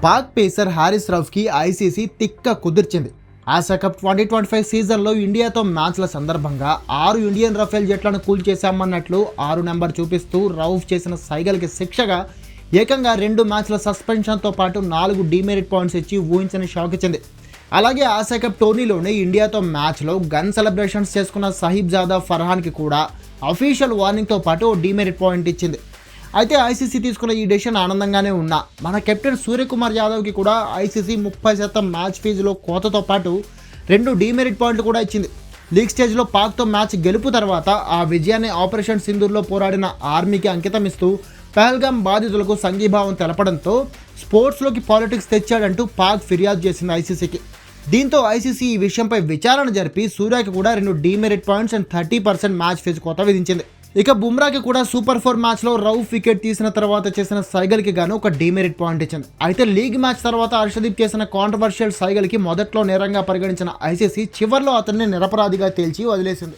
Pak pacer Harris రౌఫ్కి ICC తిక్క కుదిర్చింది. Asia cup 2025 సీజన్లో ఇండియాతో మ్యాచ్ల సందర్భంగా 6 ఇండియన్ రఫేల్ జట్లను కూల్చేశామన్నట్లు 6 నెంబర్ చూపిస్తూ రౌఫ్ చేసిన సైగల్కి శిక్షగా ఏకంగా 2 మ్యాచ్ల సస్పెన్షన్తో పాటు 4 డీమెరిట్ పాయింట్స్ ఇచ్చి ఊహించని షాక్ ఇచ్చింది. అలాగే ఆసియా కప్ టోర్నీలోనే ఇండియాతో మ్యాచ్లో గన్ సెలబ్రేషన్స్ చేసుకున్న సహీబ్ జాదా ఫర్హాన్కి కూడా అఫీషియల్ వార్నింగ్తో పాటు ఓ డీమెరిట్ పాయింట్ ఇచ్చింది. అయితే ఐసీసీ తీసుకున్న ఈ డెసిషన్ ఆనందంగానే ఉన్నా మన కెప్టెన్ సూర్యకుమార్ యాదవ్కి కూడా ఐసీసీ 30% మ్యాచ్ ఫీజులో కోతతో పాటు 2 డీమెరిట్ పాయింట్లు కూడా ఇచ్చింది. లీగ్ స్టేజ్లో పాక్తో మ్యాచ్ గెలుపు తర్వాత ఆ విజయాన్ని ఆపరేషన్ సింధూర్లో పోరాడిన ఆర్మీకి అంకితం ఇస్తూ పహల్గామ్ బాధితులకు సంఘీభావం తెలపడంతో స్పోర్ట్స్లోకి పాలిటిక్స్ తెచ్చాడంటూ పాక్ ఫిర్యాదు చేసింది ఐసీసీకి. దీంతో ఐసీసీ ఈ విషయంపై విచారణ జరిపి సూర్యకి కూడా 2 demerit points and 30% match fee కోత విధించింది. ఇక బుమ్రాకి కూడా సూపర్ 4 మ్యాచ్లో రౌఫ్ వికెట్ తీసిన తర్వాత చేసిన సైగల్కి గాను ఒక డీమెరిట్ పాయింట్ ఇచ్చింది. అయితే లీగ్ మ్యాచ్ తర్వాత హర్షదీప్ చేసిన కాంట్రవర్షియల్ సైగల్కి మొదట్లో నేరంగా పరిగణించిన ఐసీసీ చివర్లో అతన్ని నిరపరాధిగా తేల్చి వదిలేసింది.